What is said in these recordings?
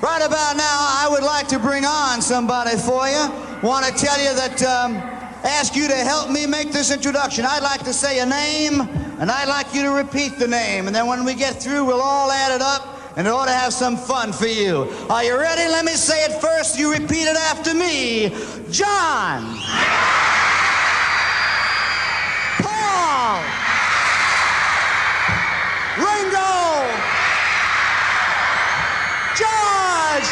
Right about now, I would like to bring on somebody for you. Want to tell you that, ask you to help me make this introduction. I'd like to say a name, and I'd like you to repeat the name. And then when we get through, we'll all add it up, and it ought to have some fun for you. Are you ready? Let me say it first. You repeat it after me. John. Paul. Ringo. George.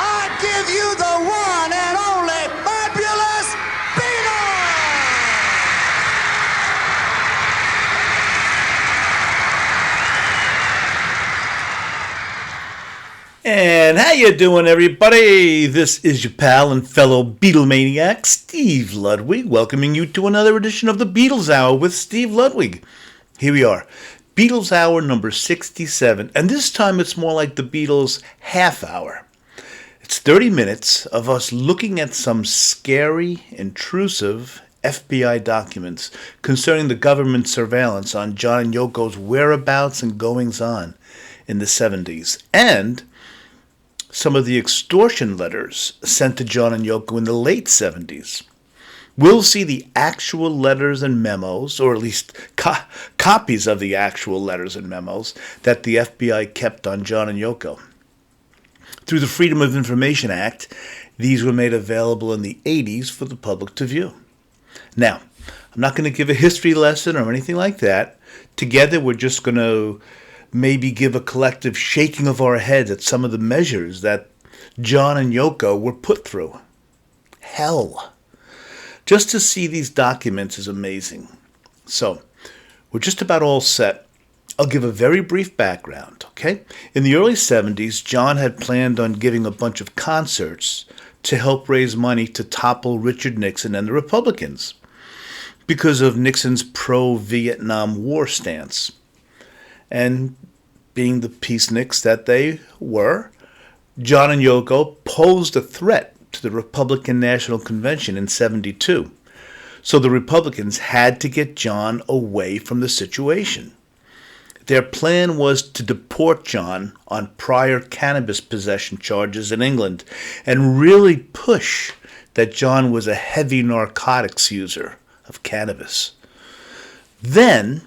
I give you the one and only fabulous Beatles! And how you doing, everybody? This is your pal and fellow Beatlemaniac, Steve Ludwig, welcoming you to another edition of the Beatles Hour with Steve Ludwig. Here we are, Beatles Hour number 67, and this time it's more like the Beatles half hour. It's 30 minutes of us looking at some scary, intrusive FBI documents concerning the government's surveillance on John and Yoko's whereabouts and goings-on in the 70s, and some of the extortion letters sent to John and Yoko in the late 70s. We'll see the actual letters and memos, or at least copies of the actual letters and memos that the FBI kept on John and Yoko. Through the Freedom of Information Act, these were made available in the 80s for the public to view. Now, I'm not going to give a history lesson or anything like that. Together, we're just going to maybe give a collective shaking of our heads at some of the measures that John and Yoko were put through. Hell. Just to see these documents is amazing. So, we're just about all set. I'll give a very brief background, okay? In the early 70s, John had planned on giving a bunch of concerts to help raise money to topple Richard Nixon and the Republicans because of Nixon's pro-Vietnam War stance. And being the peaceniks that they were, John and Yoko posed a threat to the Republican National Convention in 72. So the Republicans had to get John away from the situation. Their plan was to deport John on prior cannabis possession charges in England and really push that John was a heavy narcotics user of cannabis. Then,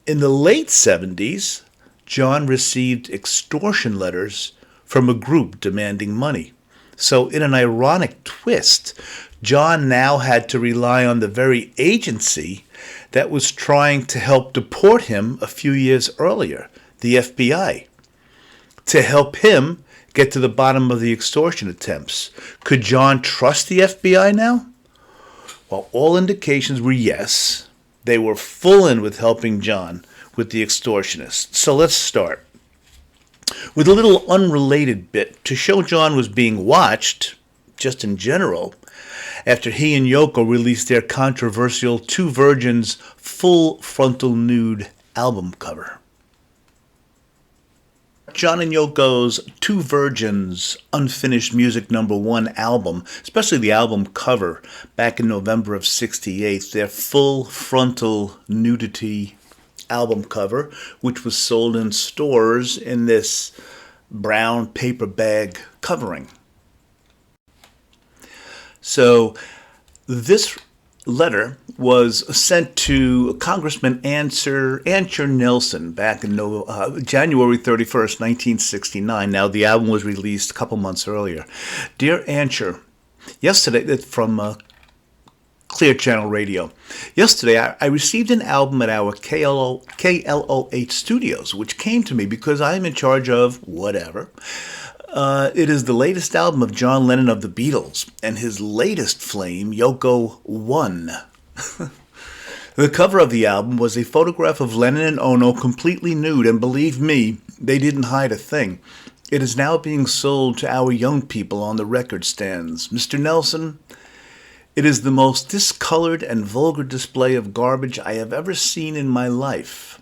in the late 70s, John received extortion letters from a group demanding money. So in an ironic twist, John now had to rely on the very agency that was trying to help deport him a few years earlier, the FBI, to help him get to the bottom of the extortion attempts. Could John trust the FBI now? Well, all indications were yes. They were full in with helping John with the extortionists. So let's start with a little unrelated bit to show John was being watched, just in general, after he and Yoko released their controversial Two Virgins full frontal nude album cover. John and Yoko's Two Virgins Unfinished Music #1 album, especially the album cover back in November of '68, their full frontal nudity album cover, which was sold in stores in this brown paper bag covering. So this letter was sent to Congressman Answer Nelson back in January 31st, 1969. Now, the album was released a couple months earlier. Dear Answer, yesterday, from Clear Channel Radio. Yesterday, I received an album at our KLOH studios, which came to me because I am in charge of whatever. It is the latest album of John Lennon of the Beatles, and his latest flame, Yoko Ono. The cover of the album was a photograph of Lennon and Ono completely nude, and believe me, they didn't hide a thing. It is now being sold to our young people on the record stands. Mr. Nelson, it is the most discolored and vulgar display of garbage I have ever seen in my life.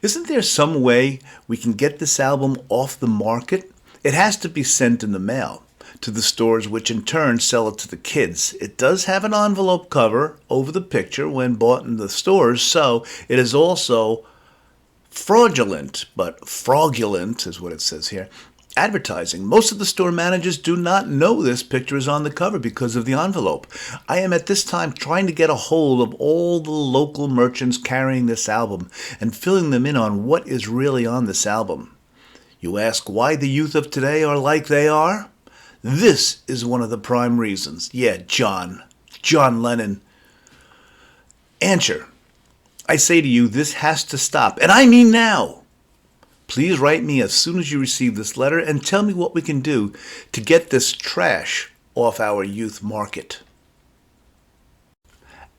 Isn't there some way we can get this album off the market? It has to be sent in the mail to the stores, which in turn sell it to the kids. It does have an envelope cover over the picture when bought in the stores, so it is also fraudulent, but fraudulent is what it says here, advertising. Most of the store managers do not know this picture is on the cover because of the envelope. I am at this time trying to get a hold of all the local merchants carrying this album and filling them in on what is really on this album. You ask why the youth of today are like they are? This is one of the prime reasons. Yeah, John Lennon. Answer. I say to you, this has to stop, and I mean now. Please write me as soon as you receive this letter and tell me what we can do to get this trash off our youth market.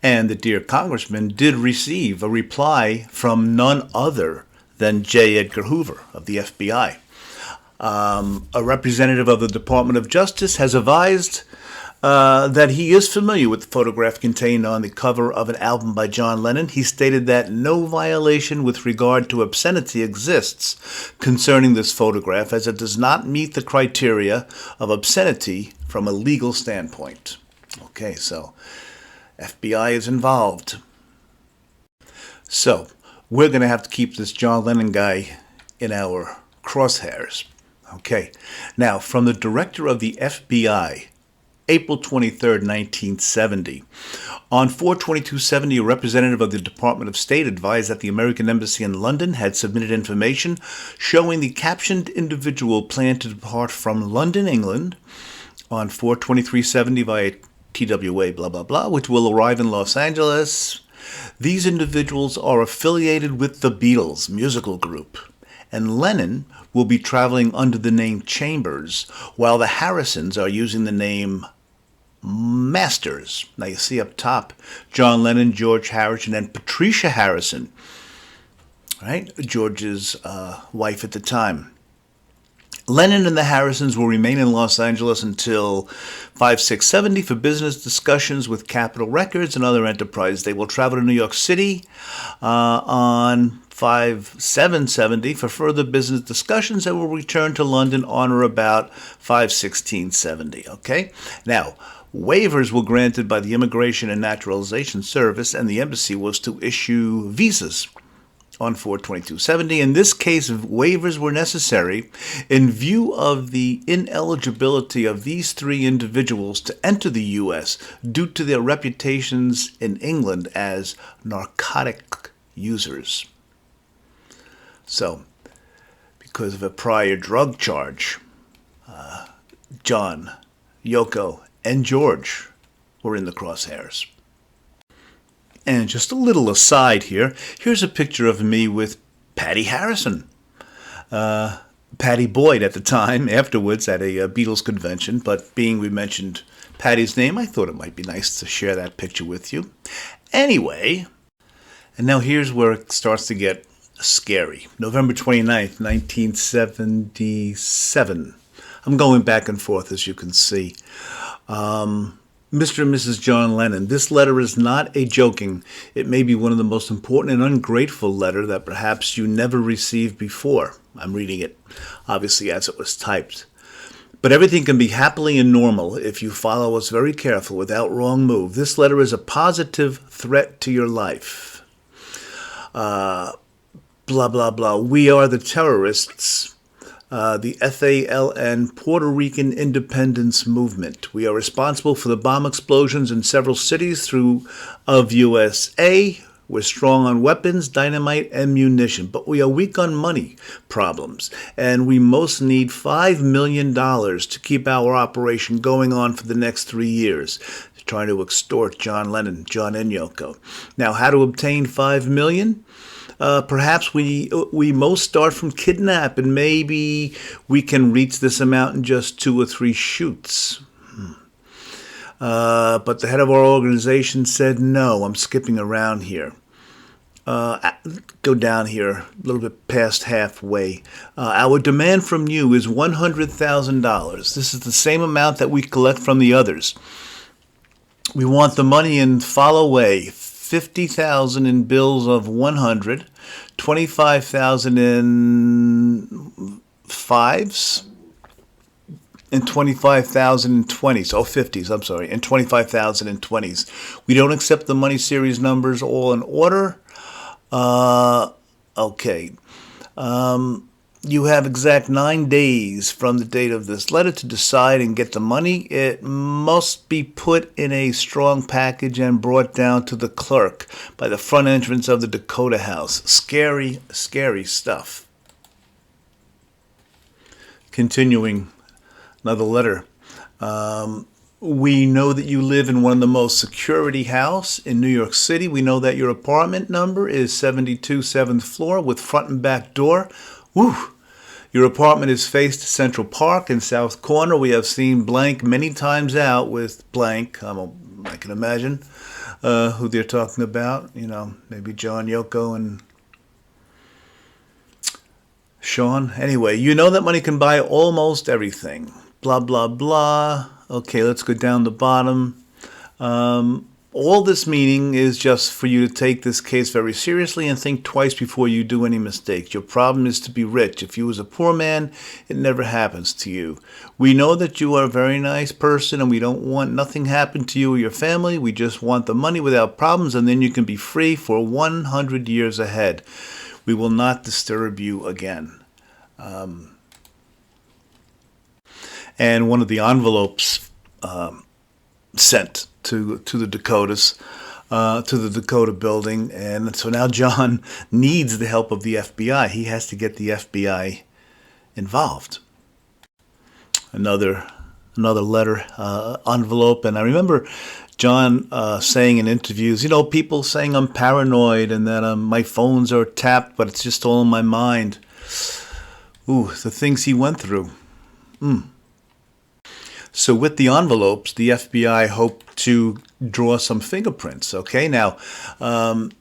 And the dear congressman did receive a reply from none other than J. Edgar Hoover of the FBI. A representative of the Department of Justice has advised that he is familiar with the photograph contained on the cover of an album by John Lennon. He stated that no violation with regard to obscenity exists concerning this photograph, as it does not meet the criteria of obscenity from a legal standpoint. Okay, so FBI is involved. So we're going to have to keep this John Lennon guy in our crosshairs. Okay, now from the director of the FBI, April 23, 1970. On 4/22/70, a representative of the Department of State advised that the American Embassy in London had submitted information showing the captioned individual planned to depart from London, England, on 4/23/70 via TWA blah blah blah, which will arrive in Los Angeles. These individuals are affiliated with the Beatles musical group, and Lennon will be traveling under the name Chambers, while the Harrisons are using the name Masters. Now you see up top, John Lennon, George Harrison, and Patricia Harrison, right? George's wife at the time. Lennon and the Harrisons will remain in Los Angeles until 5/6/70 for business discussions with Capitol Records and other enterprises. They will travel to New York City on 5/7/70 for further business discussions and will return to London on or about 5/16/70. Okay? Now, waivers were granted by the Immigration and Naturalization Service, and the embassy was to issue visas on 4/22/70. In this case, waivers were necessary in view of the ineligibility of these three individuals to enter the U.S. due to their reputations in England as narcotic users. So, because of a prior drug charge, John, Yoko, and George were in the crosshairs. And just a little aside here, here's a picture of me with Patty Harrison. Patty Boyd at the time, afterwards at a Beatles convention, but being we mentioned Patty's name, I thought it might be nice to share that picture with you. Anyway, and now here's where it starts to get scary. November 29th, 1977. I'm going back and forth, as you can see. Mr. and Mrs. John Lennon, this letter is not a joking. It may be one of the most important and ungrateful letter that perhaps you never received before. I'm reading it, obviously, as it was typed. But everything can be happily and normal if you follow us very careful without wrong move. This letter is a positive threat to your life. Blah, blah, blah. We are the terrorists. The FALN Puerto Rican Independence Movement. We are responsible for the bomb explosions in several cities of USA. We're strong on weapons, dynamite, and munition, but we are weak on money problems, and we most need $5 million to keep our operation going on for the next 3 years. They're trying to extort John Lennon, John and Yoko. Now, how to obtain $5 million? Perhaps we most start from kidnap, and maybe we can reach this amount in just 2 or 3 shoots. But the head of our organization said, no, I'm skipping around here. Go down here a little bit past halfway. Our demand from you is $100,000. This is the same amount that we collect from the others. We want the money in follow way. 50,000 in bills of 100, 25,000 in fives, and 25,000 in 20s. Oh, 50s, I'm sorry, and 25,000 in 20s. We don't accept the money series numbers all in order. Okay. You have exact 9 days from the date of this letter to decide and get the money. It must be put in a strong package and brought down to the clerk by the front entrance of the Dakota house. Scary, scary stuff. Continuing, another letter. We know that you live in one of the most security house in New York City. We know that your apartment number is 72 7th floor with front and back door. Woo! Your apartment is faced Central Park in South Corner. We have seen blank many times out with blank. I can imagine who they're talking about. You know, maybe John, Yoko, and Sean. Anyway, you know that money can buy almost everything. Blah, blah, blah. Okay, let's go down the bottom. All this meaning is just for you to take this case very seriously and think twice before you do any mistakes. Your problem is to be rich. If you was a poor man, it never happens to you. We know that you are a very nice person and we don't want nothing happen to you or your family. We just want the money without problems and then you can be free for 100 years ahead. We will not disturb you again. And one of the envelopes sent to the Dakotas, to the Dakota building, and so now John needs the help of the FBI. He has to get the FBI involved. Another letter envelope, and I remember John saying in interviews, you know, people saying I'm paranoid and that my phones are tapped, but it's just all in my mind. Ooh, the things he went through. So with the envelopes, the FBI hoped to draw some fingerprints. Okay, now it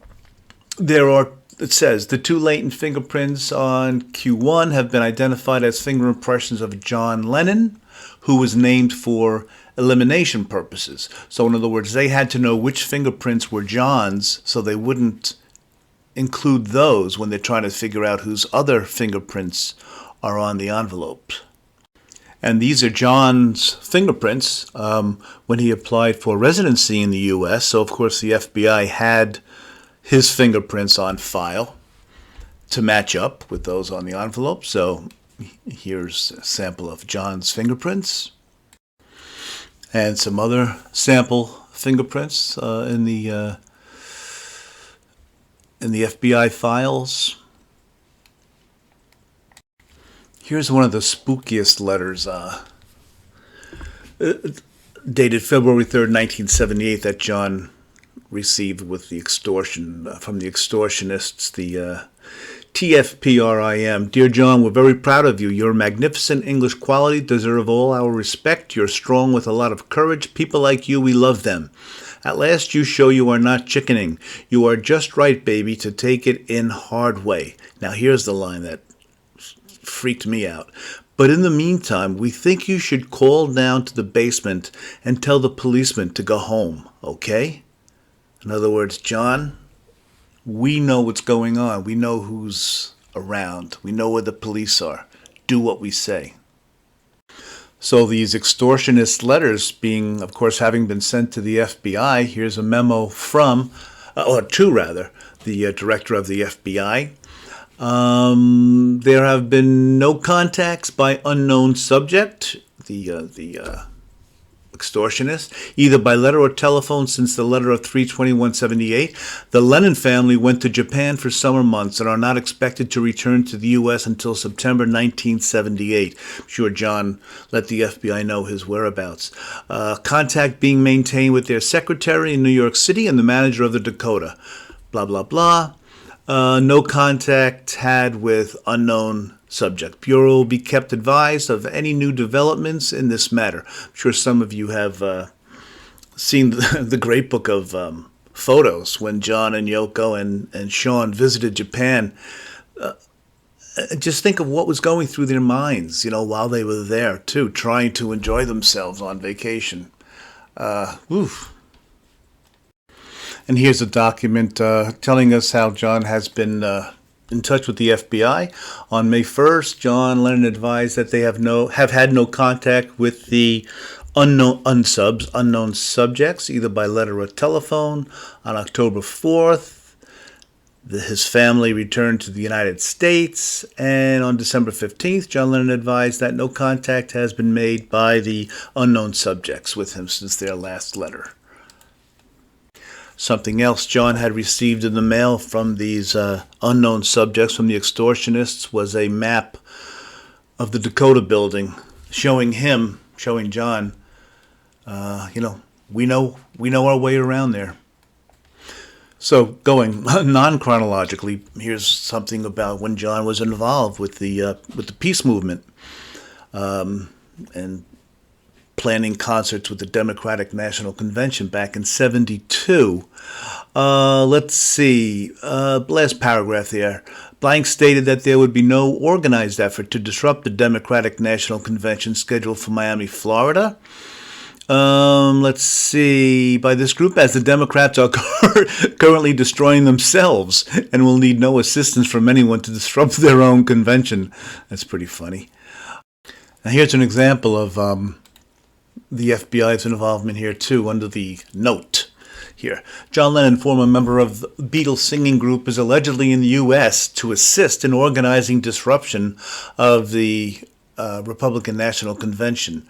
says the 2 latent fingerprints on Q1 have been identified as finger impressions of John Lennon, who was named for elimination purposes. So in other words, they had to know which fingerprints were John's so they wouldn't include those when they're trying to figure out whose other fingerprints are on the envelopes. And these are John's fingerprints when he applied for residency in the U.S. So, of course, the FBI had his fingerprints on file to match up with those on the envelope. So here's a sample of John's fingerprints and some other sample fingerprints in the FBI files. Here's one of the spookiest letters dated February 3rd, 1978 that John received with the extortion from the Extortionists, the TFPRIM. Dear John, we're very proud of you. Your magnificent English quality deserve all our respect. You're strong with a lot of courage. People like you, we love them. At last you show you are not chickening. You are just right, baby, to take it in hard way. Now here's the line that freaked me out. But in the meantime, we think you should call down to the basement and tell the policeman to go home, okay? In other words, John, we know what's going on. We know who's around. We know where the police are. Do what we say. So these extortionist letters being, of course, having been sent to the FBI, here's a memo from, or to rather, the director of the FBI. There have been no contacts by unknown subject, the extortionist, either by letter or telephone since the letter of 3/21/78. The Lennon family went to Japan for summer months and are not expected to return to the U.S. until September 1978. I'm sure John let the FBI know his whereabouts. Contact being maintained with their secretary in New York City and the manager of the Dakota. Blah, blah, blah. No contact had with unknown subject. Bureau will be kept advised of any new developments in this matter. I'm sure some of you have seen the great book of photos when John and Yoko and Sean visited Japan. Just think of what was going through their minds, you know, while they were there, too, trying to enjoy themselves on vacation. Oof. And here's a document telling us how John has been in touch with the FBI. On May 1st, John Lennon advised that they have had no contact with the unknown subjects, either by letter or telephone. On October 4th, His family returned to the United States, and on December 15th, John Lennon advised that no contact has been made by the unknown subjects with him since their last letter. Something else John had received in the mail from these unknown subjects, from the Extortionists, was a map of the Dakota building, showing John, we know our way around there. So, going non-chronologically, here's something about when John was involved with the peace movement, and planning concerts with the Democratic National Convention back in '72. Let's see, last paragraph there. Blank stated that there would be no organized effort to disrupt the Democratic National Convention scheduled for Miami, Florida. Let's see, by this group, as the Democrats are currently destroying themselves and will need no assistance from anyone to disrupt their own convention. That's pretty funny. Now here's an example of the FBI's involvement here too, under the note here. John Lennon, former member of the Beatles singing group, is allegedly in the U.S. to assist in organizing disruption of the Republican National Convention.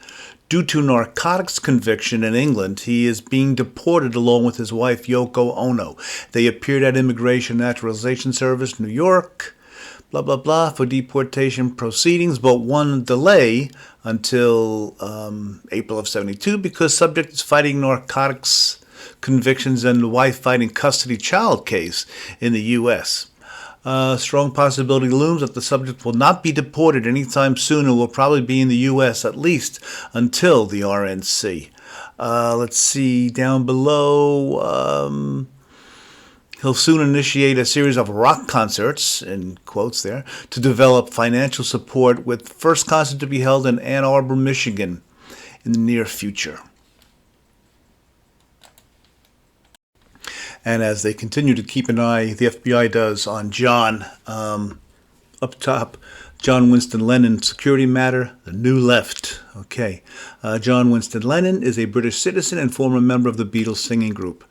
Due to narcotics conviction in England, he is being deported along with his wife, Yoko Ono. They appeared at Immigration Naturalization Service, New York, blah, blah, blah, for deportation proceedings, but one delay until April of '72 because subject is fighting narcotics convictions and the wife fighting custody child case in the U.S. Strong possibility looms that the subject will not be deported anytime soon and will probably be in the U.S. at least until the RNC. Let's see, down below, he'll soon initiate a series of rock concerts, in quotes there, to develop financial support, with first concert to be held in Ann Arbor, Michigan in the near future. And as they continue to keep an eye, the FBI does, on John, up top, John Winston Lennon, security matter, the new left. Okay. John Winston Lennon is a British citizen and former member of the Beatles singing group.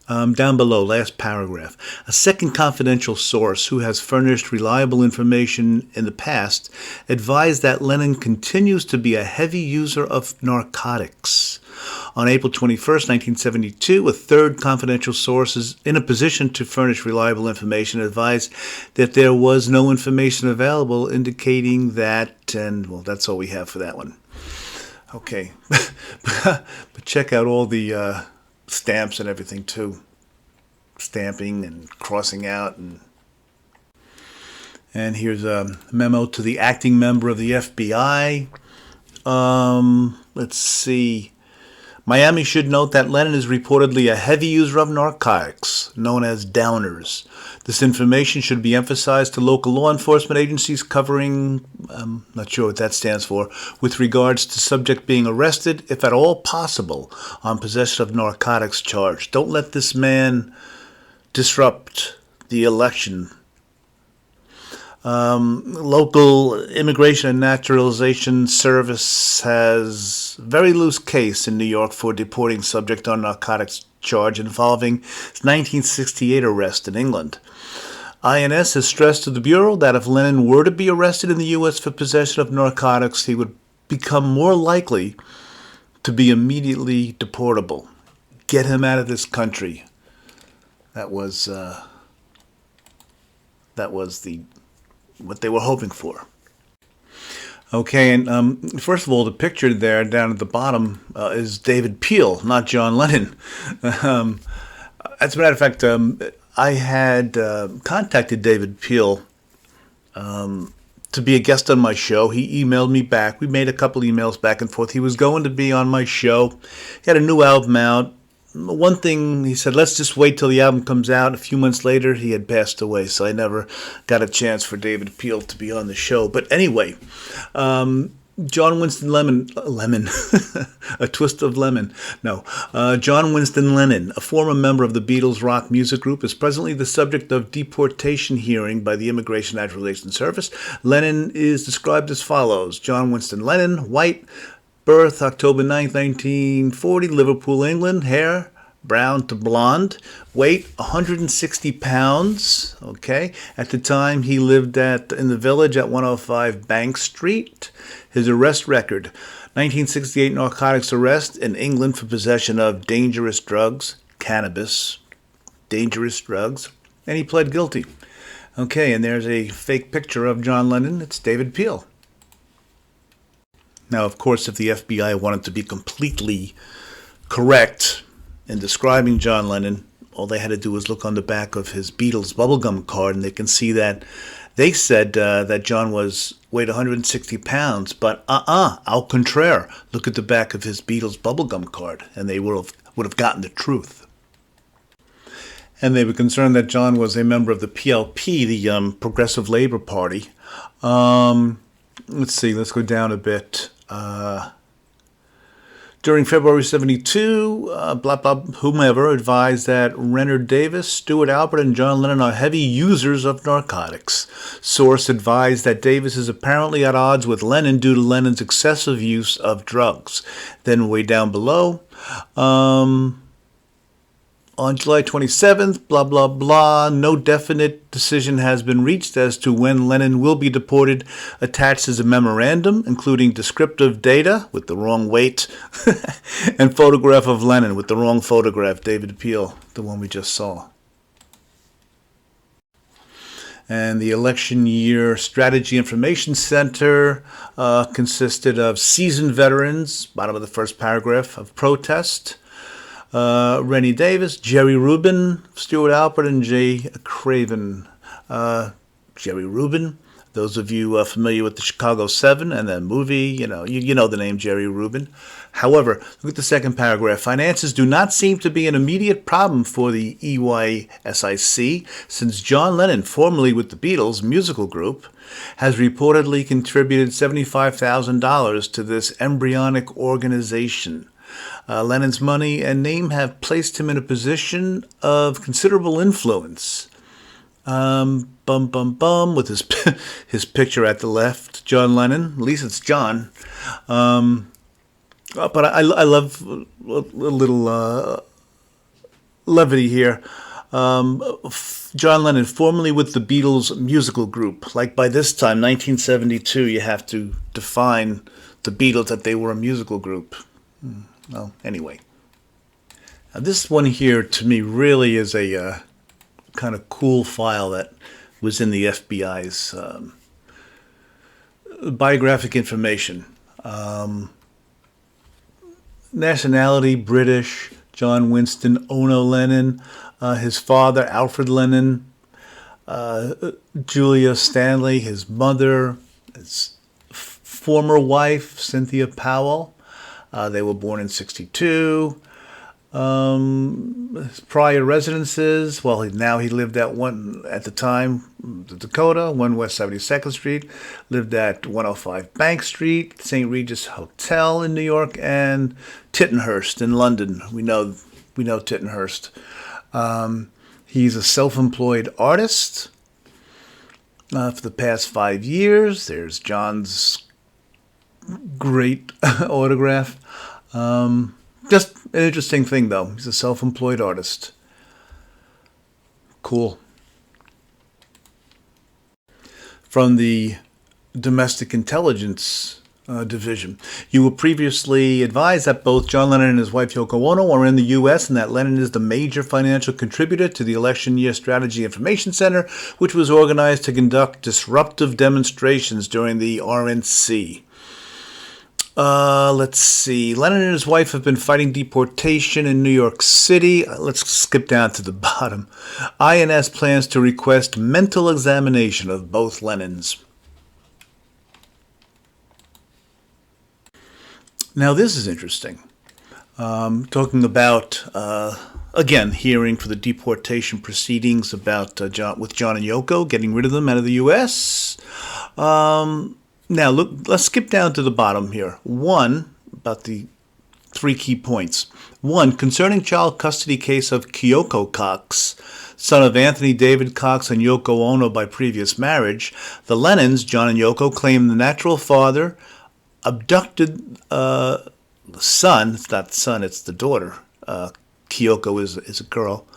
Down below, last paragraph. A second confidential source who has furnished reliable information in the past advised that Lennon continues to be a heavy user of narcotics. On April 21st, 1972, a third confidential source is in a position to furnish reliable information advised that there was no information available indicating that, and well, that's all we have for that one. Okay. But check out all the stamps and everything too. Stamping and crossing out. And here's a memo to the acting member of the FBI. Let's see. Miami should note that Lennon is reportedly a heavy user of narcotics, known as downers. This information should be emphasized to local law enforcement agencies covering, I'm not sure what that stands for, with regards to subject being arrested, if at all possible, on possession of narcotics charge. Don't let this man disrupt the election. Local Immigration and Naturalization Service has very loose case in New York for deporting subject on narcotics charge involving 1968 arrest in England. INS has stressed to the Bureau that if Lennon were to be arrested in the U.S. for possession of narcotics, he would become more likely to be immediately deportable. Get him out of this country. That was what they were hoping for. Okay, and first of all, the picture there down at the bottom is David Peel, not John Lennon. As a matter of fact, I had contacted David Peel to be a guest on my show. He emailed me back. We made a couple emails back and forth. He was going to be on my show. He had a new album out. One thing, he said, let's just wait till the album comes out. A few months later, he had passed away, so I never got a chance for David Peel to be on the show. But anyway, John Winston Lemon, a twist of lemon. No, John Winston Lennon, a former member of the Beatles rock music group, is presently the subject of deportation hearing by the Immigration Naturalization Service. Lennon is described as follows: John Winston Lennon, white, birth October 9, 1940, Liverpool, England, hair brown to blonde, weight 160 pounds. Okay, at the time he lived in the Village at 105 Bank Street. His arrest record: 1968 narcotics arrest in England for possession of dangerous drugs, cannabis, dangerous drugs, and he pled guilty. Okay, and there's a fake picture of John Lennon. It's David Peel. Now, of course, if the FBI wanted to be completely correct in describing John Lennon, all they had to do was look on the back of his Beatles bubblegum card, and they can see that they said that John weighed 160 pounds, but au contraire, look at the back of his Beatles bubblegum card, and they would have gotten the truth. And they were concerned that John was a member of the PLP, the Progressive Labor Party. Let's see, let's go down a bit. During February 72, whomever advised that Renard Davis, Stuart Albert, and John Lennon are heavy users of narcotics. Source advised that Davis is apparently at odds with Lennon due to Lennon's excessive use of drugs. Then way down below, on July 27th, blah, blah, blah, no definite decision has been reached as to when Lennon will be deported. Attached is a memorandum, including descriptive data with the wrong weight and photograph of Lennon with the wrong photograph, David Peel, the one we just saw. And the election year strategy information center consisted of seasoned veterans, bottom of the first paragraph, of protest. Rennie Davis, Jerry Rubin, Stuart Albert, and Jay Craven. Jerry Rubin, those of you familiar with the Chicago 7 and that movie, you know the name Jerry Rubin. However, look at the second paragraph. Finances do not seem to be an immediate problem for the EYSIC, since John Lennon, formerly with the Beatles musical group, has reportedly contributed $75,000 to this embryonic organization. Lennon's money and name have placed him in a position of considerable influence. With his picture at the left, John Lennon. At least it's John. But I love a little levity here. John Lennon, formerly with the Beatles musical group. Like by this time, 1972, you have to define the Beatles that they were a musical group. Well, anyway. Now, this one here, to me, really is a kind of cool file that was in the FBI's biographic information. Nationality, British, John Winston Ono Lennon, his father, Alfred Lennon, Julia Stanley, his mother, his former wife, Cynthia Powell. They were born in 1962. His prior residences, well, now he lived at the time, the Dakota, 1 West 72nd Street, lived at 105 Bank Street, St. Regis Hotel in New York, and Tittenhurst in London. We know Tittenhurst. He's a self-employed artist for the past 5 years. There's John's great autograph. Just an interesting thing, though. He's a self-employed artist. Cool. From the Domestic Intelligence Division. You were previously advised that both John Lennon and his wife Yoko Ono are in the U.S. and that Lennon is the major financial contributor to the Election Year Strategy Information Center, which was organized to conduct disruptive demonstrations during the RNC. Let's see. Lennon and his wife have been fighting deportation in New York City. Let's skip down to the bottom. INS plans to request mental examination of both Lennons. Now this is interesting. Talking about, again, hearing for the deportation proceedings about with John and Yoko, getting rid of them out of the U.S., now, look, let's skip down to the bottom here. One, about the 3 key points. 1, concerning child custody case of Kyoko Cox, son of Anthony David Cox and Yoko Ono by previous marriage. The Lennons, John and Yoko, claim the natural father abducted the son. It's not the son, it's the daughter, Kyoko is a girl,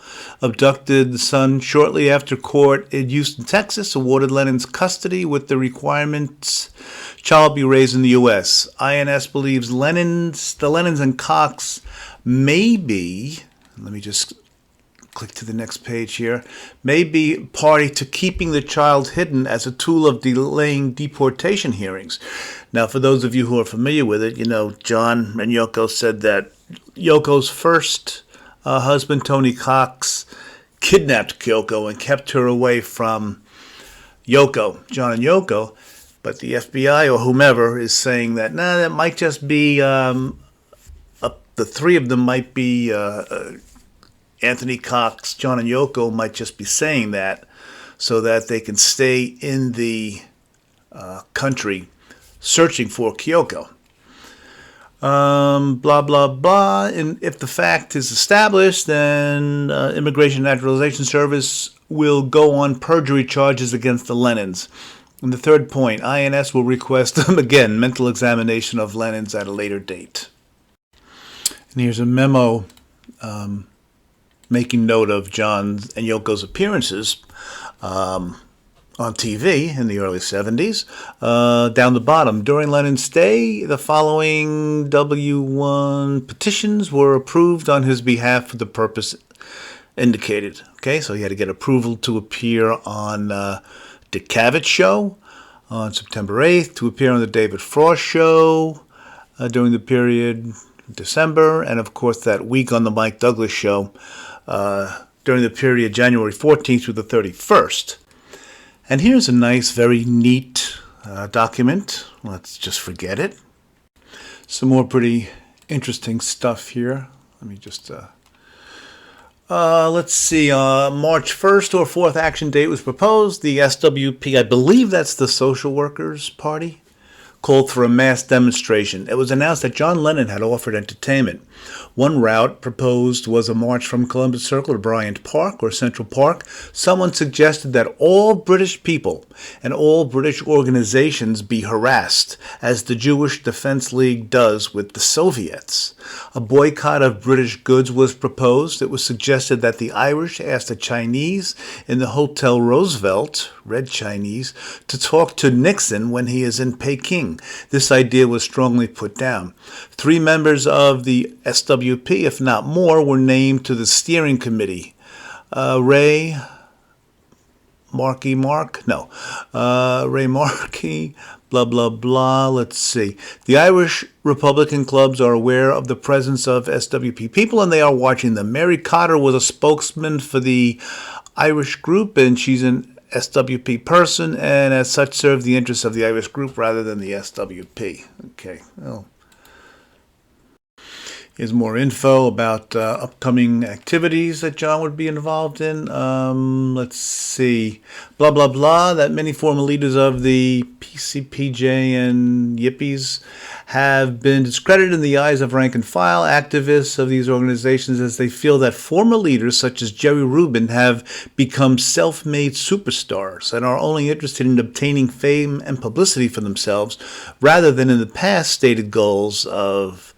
abducted the son shortly after court in Houston, Texas, awarded Lennon's custody with the requirements child be raised in the U.S. INS believes the Lennons and Cox may be, let me just click to the next page here, may be party to keeping the child hidden as a tool of delaying deportation hearings. Now, for those of you who are familiar with it, you know, John and Yoko said that Yoko's first husband, Tony Cox, kidnapped Kyoko and kept her away from Yoko, John and Yoko. But the FBI or whomever is saying that, that might just be, the three of them might be, Anthony Cox, John and Yoko might just be saying that so that they can stay in the country searching for Kyoko. Blah, blah, blah. And if the fact is established, then Immigration and Naturalization Service will go on perjury charges against the Lennons. And the third point, INS will request, again, mental examination of Lennons at a later date. And here's a memo making note of John's and Yoko's appearances on TV in the early 70s. Down the bottom, during Lennon's stay, the following W1 petitions were approved on his behalf for the purpose indicated. Okay, so he had to get approval to appear on Dick Cavett Show on September 8th, to appear on the David Frost Show during the period December, and of course that week on the Mike Douglas Show during the period January 14th through the 31st. And here's a nice, very neat document. Let's just forget it. Some more pretty interesting stuff here. Let me just, let's see, March 1st or 4th action date was proposed. The SWP, I believe that's the Social Workers Party, called for a mass demonstration. It was announced that John Lennon had offered entertainment. One route proposed was a march from Columbus Circle to Bryant Park or Central Park. Someone suggested that all British people and all British organizations be harassed, as the Jewish Defense League does with the Soviets. A boycott of British goods was proposed. It was suggested that the Irish ask the Chinese in the Hotel Roosevelt, Red Chinese, to talk to Nixon when he is in Peking. This idea was strongly put down. 3 members of the SWP, if not more, were named to the steering committee. Ray Markey, blah, blah, blah. Let's see. The Irish Republican clubs are aware of the presence of SWP people, and they are watching them. Mary Cotter was a spokesman for the Irish group, and she's an SWP person, and as such served the interests of the Irish group rather than the SWP. Okay, well, here's more info about upcoming activities that John would be involved in. Let's see. Blah, blah, blah, that many former leaders of the PCPJ and Yippies have been discredited in the eyes of rank and file activists of these organizations, as they feel that former leaders such as Jerry Rubin have become self-made superstars and are only interested in obtaining fame and publicity for themselves rather than in the past stated goals of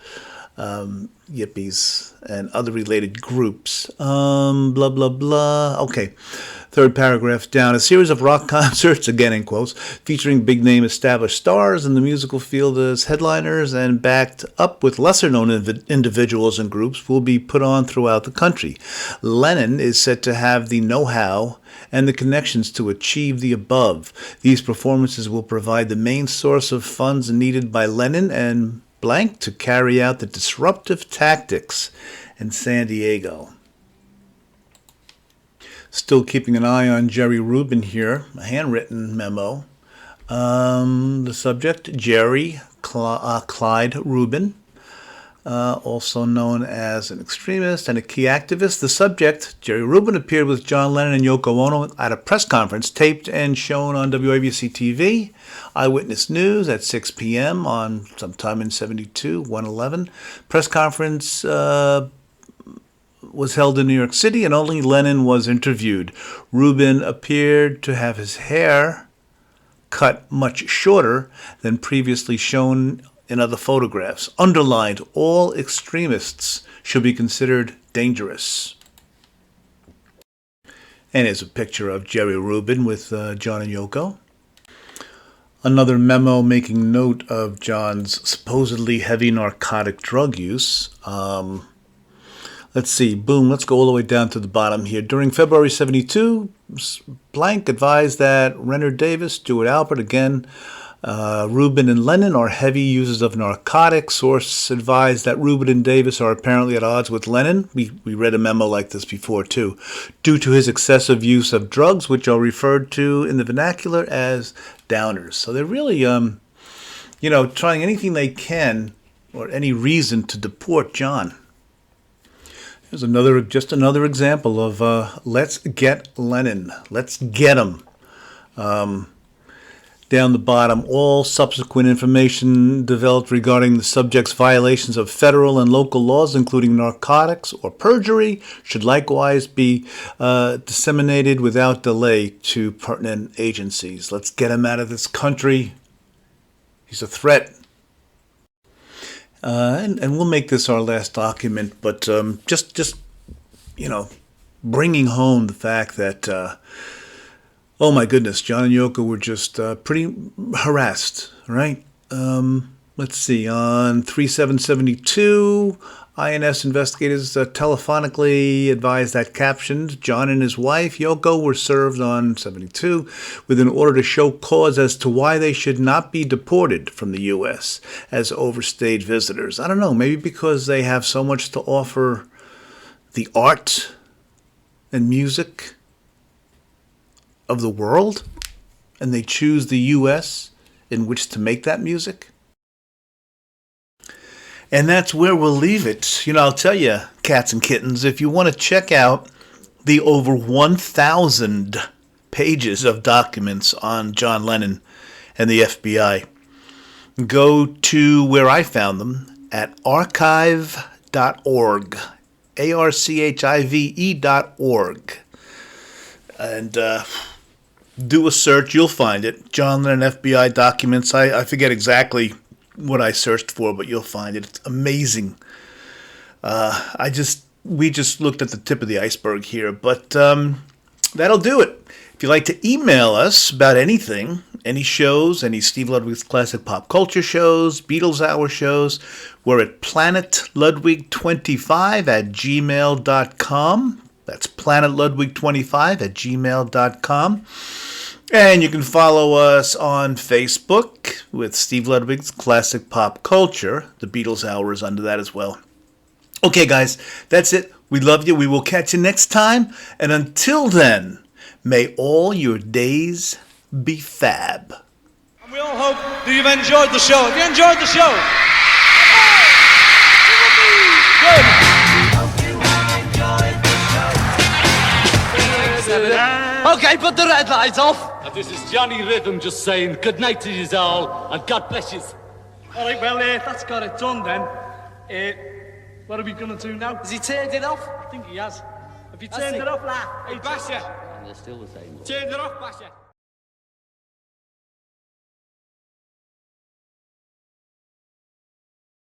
Yippies and other related groups. Blah, blah, blah. Okay. Third paragraph down. A series of rock concerts, again in quotes, featuring big-name established stars in the musical field as headliners and backed up with lesser-known individuals and groups will be put on throughout the country. Lennon is said to have the know-how and the connections to achieve the above. These performances will provide the main source of funds needed by Lennon and blank to carry out the disruptive tactics in San Diego. Still keeping an eye on Jerry Rubin here, a handwritten memo. The subject, Jerry Clyde Rubin, also known as an extremist and a key activist. The subject, Jerry Rubin, appeared with John Lennon and Yoko Ono at a press conference taped and shown on WABC TV, Eyewitness News at 6 p.m. on sometime in 72, 111. Press conference was held in New York City, and only Lennon was interviewed. Rubin appeared to have his hair cut much shorter than previously shown in other photographs. Underlined, all extremists should be considered dangerous. And here's a picture of Jerry Rubin with John and Yoko. Another memo making note of John's supposedly heavy narcotic drug use. Let's see, boom, let's go all the way down to the bottom here. During February 72, blank advised that Renner Davis, Stuart Albert, again, Rubin and Lennon are heavy users of narcotics. Source advised that Rubin and Davis are apparently at odds with Lennon. We read a memo like this before, too. Due to his excessive use of drugs, which are referred to in the vernacular as downers. So they're really, trying anything they can or any reason to deport John. Here's just another example of let's get Lennon. Let's get him. Down the bottom, all subsequent information developed regarding the subject's violations of federal and local laws, including narcotics or perjury, should likewise be disseminated without delay to pertinent agencies. Let's get him out of this country. He's a threat. And we'll make this our last document, but just bringing home the fact that, oh my goodness, John and Yoko were just pretty harassed, right? Let's see, on 3/7/72, INS investigators telephonically advised that captioned, John and his wife, Yoko, were served on 72 with an order to show cause as to why they should not be deported from the U.S. as overstayed visitors. I don't know, maybe because they have so much to offer the art and music of the world, and they choose the U.S. in which to make that music. And that's where we'll leave it. I'll tell you, cats and kittens, if you want to check out the over 1,000 pages of documents on John Lennon and the FBI, go to where I found them at archive.org, archive.org, and do a search. You'll find it. John Lennon FBI documents. I forget exactly what I searched for, but you'll find it. It's amazing. We just looked at the tip of the iceberg here, but that'll do it. If you'd like to email us about anything, any shows, any Steve Ludwig's Classic Pop Culture shows, Beatles Hour shows, we're at planetludwig25@gmail.com. That's planetludwig25@gmail.com. And you can follow us on Facebook with Steve Ludwig's Classic Pop Culture. The Beatles Hour is under that as well. Okay, guys, that's it. We love you. We will catch you next time. And until then, may all your days be fab. And we all hope that you've enjoyed the show. Have you enjoyed the show? Good. Okay, put the red lights off. This is Johnny Rhythm just saying good night to you all and God bless you. All right, well, that's got it done then. What are we going to do now? Has he turned it off? I think he has. Have you turned it off, lad? Hey, Basher. And they're still the same. Turned it off, Basher.